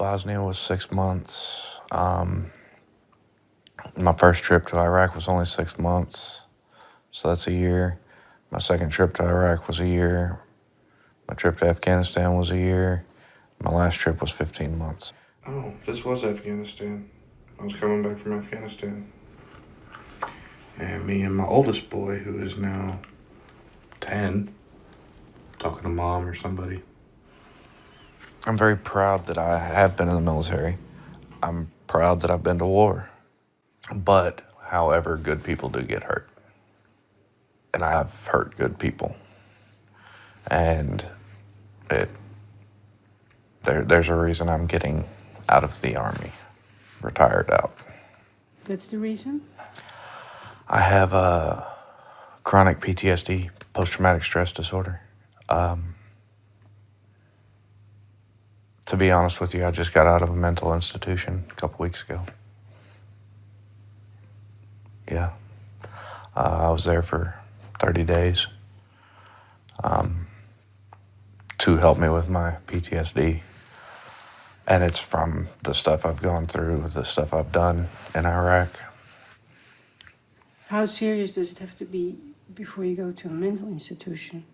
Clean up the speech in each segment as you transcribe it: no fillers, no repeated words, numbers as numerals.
Bosnia was 6 months. My first trip to Iraq was only 6 months, so that's a year. My second trip to Iraq was a year. My trip to Afghanistan was a year. My last trip was 15 months. Oh, this was Afghanistan. I was coming back from Afghanistan. And me and my oldest boy, who is now 10, talking to mom or somebody. I'm very proud that I have been in the military. I'm proud that I've been to war. But, however, good people do get hurt. And I've hurt good people. And there's a reason I'm getting out of the Army, retired out. That's the reason? I have a chronic PTSD, post-traumatic stress disorder. To be honest with you, I just got out of a mental institution a couple weeks ago. Yeah. I was there for 30 days to help me with my PTSD. And it's from the stuff I've gone through, the stuff I've done in Iraq. How serious does it have to be before you go to a mental institution?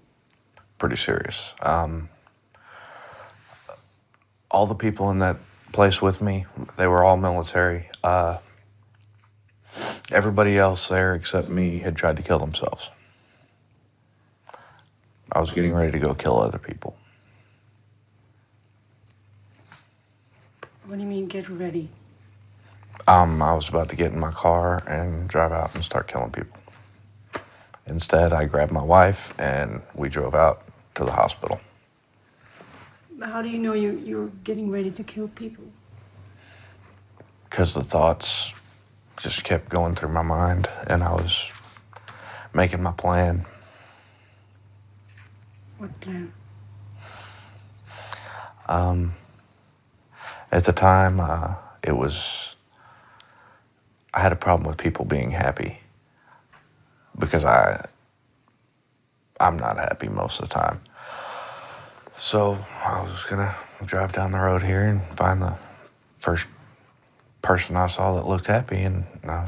Pretty serious. All the people in that place with me, they were all military. Everybody else there except me had tried to kill themselves. I was getting ready to go kill other people. What do you mean, get ready? I was about to get in my car and drive out and start killing people. Instead, I grabbed my wife and we drove out to the hospital. How do you know you're getting ready to kill people? Because the thoughts just kept going through my mind and I was making my plan. What plan? At the time, I had a problem with people being happy because I'm not happy most of the time. So I was gonna drive down the road here and find the first person I saw that looked happy, and I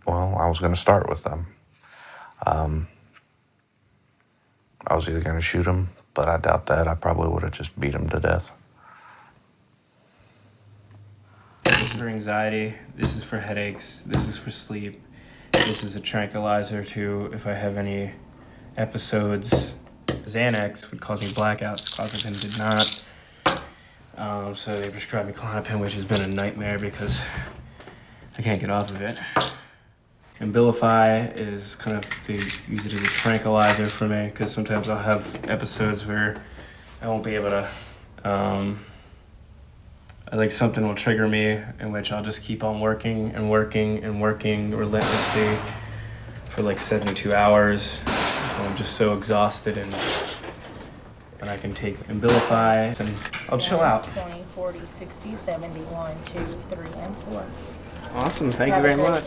was gonna start with them. I was either gonna shoot them, but I doubt that. I probably would have just beat them to death. This is for anxiety, this is for headaches, this is for sleep, this is a tranquilizer too if I have any episodes. Xanax would cause me blackouts, Clozapine did not. So they prescribed me Klonopin, which has been a nightmare because I can't get off of it. Abilify is kind of, they use it as a tranquilizer for me because sometimes I'll have episodes where I won't be able to, like something will trigger me in which I'll just keep on working and working and working relentlessly for like 72 hours. And I'm just so exhausted and I can take Abilify and I'll chill out. 20, 40, 60, 70, 1, 2, 3, and 4. Awesome, thank you very much.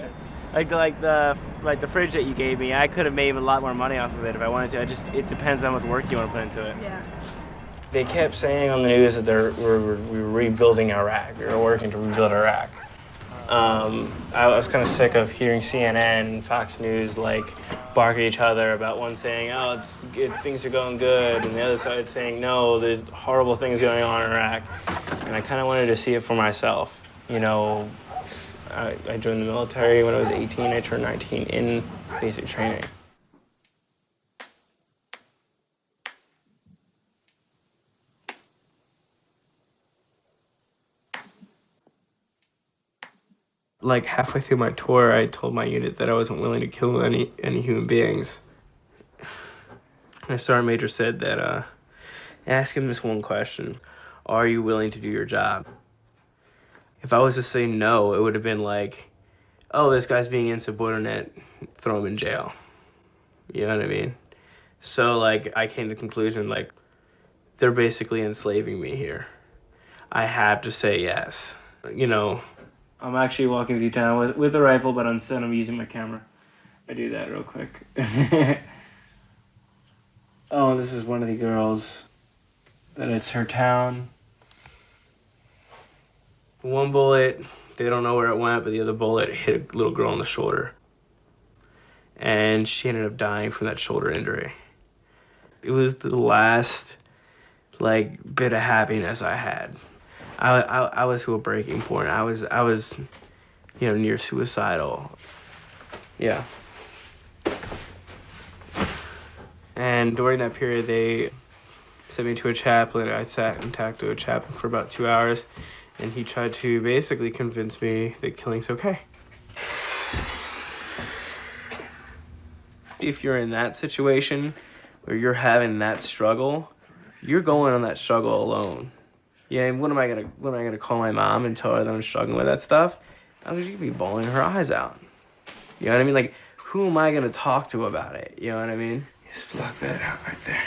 Like the fridge that you gave me, I could have made a lot more money off of it if I wanted to. It depends on what work you want to put into it. Yeah. They kept saying on the news that we were rebuilding Iraq. We were working to rebuild Iraq. I was kind of sick of hearing CNN and Fox News bark at each other about one saying, "Oh, it's good, things are going good," and the other side saying, "No, there's horrible things going on in Iraq." And I kind of wanted to see it for myself. You know, I joined the military when I was 18. I turned 19 in basic training. Like halfway through my tour, I told my unit that I wasn't willing to kill any human beings. My sergeant major said that, ask him this one question: are you willing to do your job? If I was to say no, it would have been like, oh, this guy's being insubordinate, throw him in jail. You know what I mean? So I came to the conclusion they're basically enslaving me here. I have to say yes. You know, I'm actually walking through town with a rifle, but instead I'm using my camera. I do that real quick. Oh, this is one of the girls. That it's her town. One bullet, they don't know where it went, but the other bullet hit a little girl in the shoulder. And she ended up dying from that shoulder injury. It was the last, bit of happiness I had. I was to a breaking point. I was, near suicidal. Yeah. And during that period, they sent me to a chaplain. I sat and talked to a chaplain for about 2 hours, and he tried to basically convince me that killing's okay. If you're in that situation where you're having that struggle, you're going on that struggle alone. Yeah, and what am I gonna call my mom and tell her that I'm struggling with that stuff? I'm just gonna be bawling her eyes out. You know what I mean? Who am I gonna talk to about it? You know what I mean? Just block that out right there.